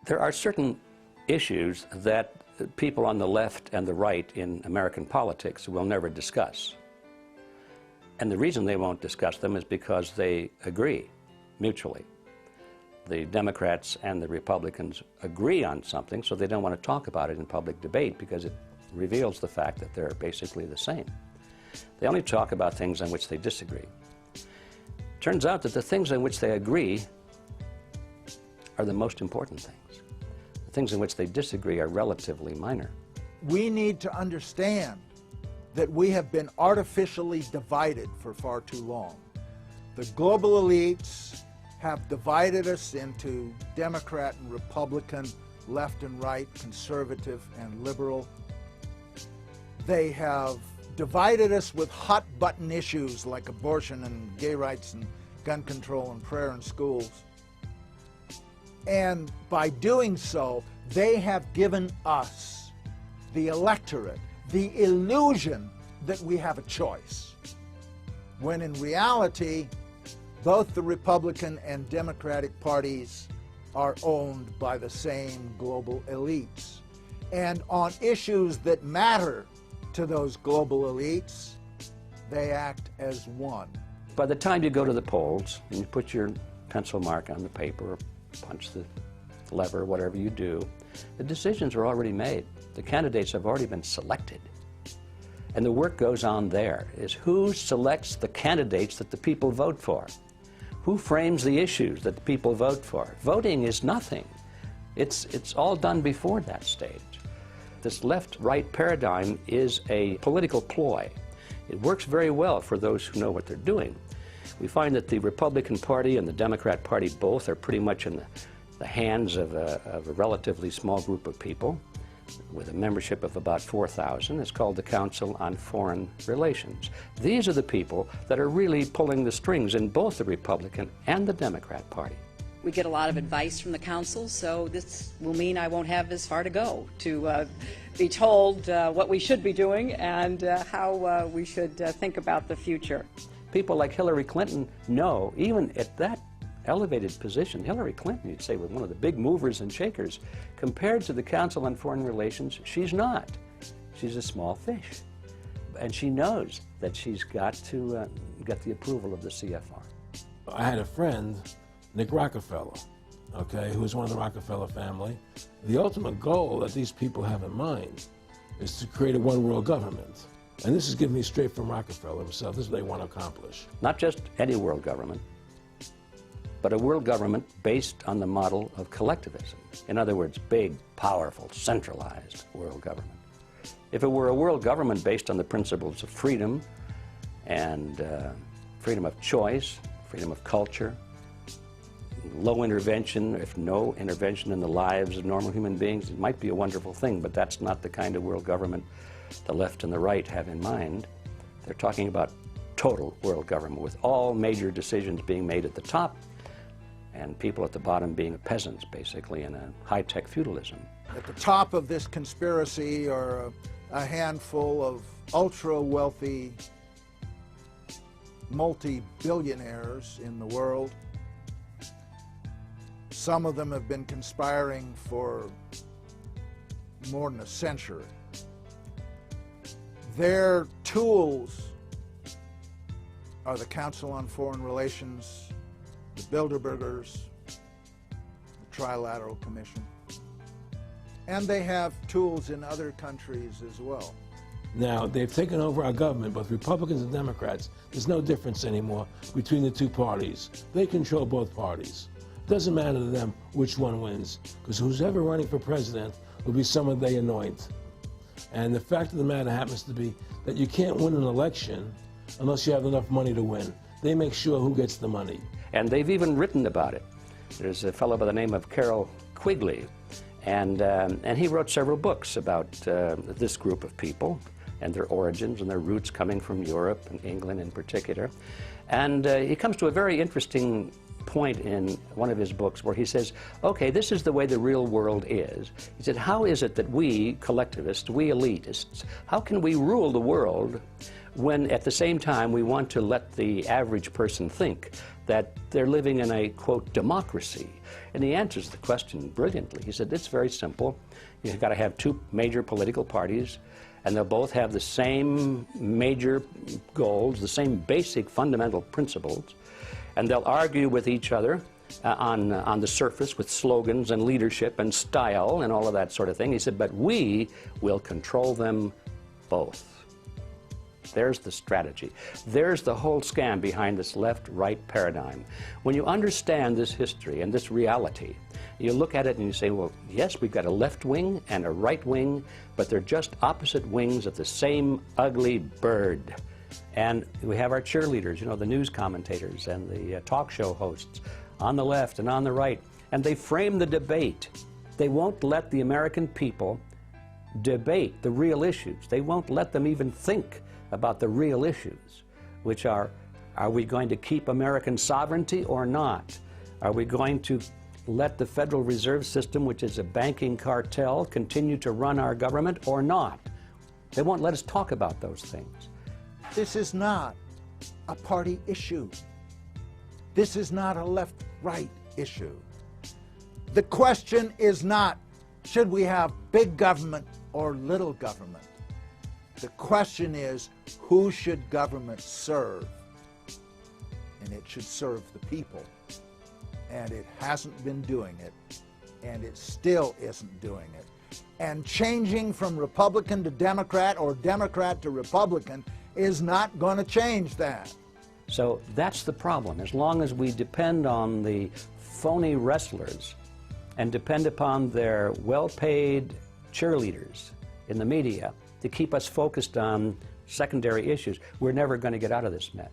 There are certain issues that people on the left and the right in American politics will never discuss. And the reason they won't discuss them is because they agree mutually. The Democrats and the Republicans agree on something, so they don't want to talk about it in public debate because it reveals the fact that they're basically the same. They only talk about things on which they disagree. Turns out that the things on which they agree are the most important things. The things in which they disagree are relatively minor. We need to understand that we have been artificially divided for far too long. The global elites have divided us into Democrat and Republican, left and right, conservative and liberal. They have divided us with hot-button issues like abortion and gay rights and gun control and prayer in schools. And by doing so, they have given us, the electorate, the illusion that we have a choice, when in reality, both the Republican and Democratic parties are owned by the same global elites. And on issues that matter to those global elites, they act as one. By the time you go to the polls and you put your pencil mark on the paper or punch the lever, whatever you do, the decisions are already made. The candidates have already been selected. And the work goes on there, is who selects the candidates that the people vote for? Who frames the issues that the people vote for? Voting is nothing. It's all done before that stage. This left-right paradigm is a political ploy. It works very well for those who know what they're doing. We find that the Republican Party and the Democrat Party both are pretty much in the hands of a relatively small group of people with a membership of about 4,000. It's called the Council on Foreign Relations. These are the people that are really pulling the strings in both the Republican and the Democrat Party. We get a lot of advice from the council, so this will mean I won't have as far to go to be told what we should be doing and how we should think about the future. People like Hillary Clinton know, even at that elevated position, Hillary Clinton, you'd say, was one of the big movers and shakers. Compared to the Council on Foreign Relations, she's not. She's a small fish. And she knows that she's got to get the approval of the CFR. I had a friend, Nick Rockefeller, okay, who was one of the Rockefeller family. The ultimate goal that these people have in mind is to create a one-world government. And this is given me straight from Rockefeller himself. This is what they want to accomplish. Not just any world government, but a world government based on the model of collectivism. In other words, big, powerful, centralized world government. If it were a world government based on the principles of freedom and freedom of choice, freedom of culture, low intervention, if no intervention in the lives of normal human beings, it might be a wonderful thing, but that's not the kind of world government the left and the right have in mind. They're talking about total world government with all major decisions being made at the top and people at the bottom being peasants, basically, in a high-tech feudalism. At the top of this conspiracy are a handful of ultra-wealthy multi-billionaires in the world. Some of them have been conspiring for more than a century. Their tools are the Council on Foreign Relations, the Bilderbergers, the Trilateral Commission, and they have tools in other countries as well. Now, they've taken over our government, both Republicans and Democrats. There's no difference anymore between the two parties. They control both parties. It doesn't matter to them which one wins, because who's ever running for president will be someone they anoint. And the fact of the matter happens to be that you can't win an election unless you have enough money to win. They make sure who gets the money. And they've even written about it. There's a fellow by the name of Carroll Quigley, and he wrote several books about this group of people and their origins and their roots coming from Europe and England in particular. And he comes to a very interesting point in one of his books where he says, okay, this is the way the real world is. He said, how is it that we collectivists, we elitists, how can we rule the world when at the same time we want to let the average person think that they're living in a, quote, democracy. And he answers the question brilliantly. He said, it's very simple. You've got to have two major political parties, and they'll both have the same major goals, the same basic fundamental principles, and they'll argue with each other on the surface with slogans and leadership and style and all of that sort of thing. He said, but we will control them both. There's the strategy. There's the whole scam behind this left-right paradigm. When you understand this history and this reality, you look at it and you say, well, yes, we've got a left wing and a right wing, but they're just opposite wings of the same ugly bird. And we have our cheerleaders, you know, the news commentators and the talk show hosts on the left and on the right, and they frame the debate. They won't let the American people debate the real issues. They won't let them even think about the real issues, which are we going to keep American sovereignty or not? Are we going to let the Federal Reserve System, which is a banking cartel, continue to run our government or not? They won't let us talk about those things. This is not a party issue. This is not a left-right issue. The question is not, should we have big government or little government? The question is, who should government serve? And it should serve the people. And it hasn't been doing it, and it still isn't doing it. And changing from Republican to Democrat or Democrat to Republican is not going to change that. So that's the problem. As long as we depend on the phony wrestlers and depend upon their well-paid cheerleaders in the media to keep us focused on secondary issues, we're never going to get out of this mess.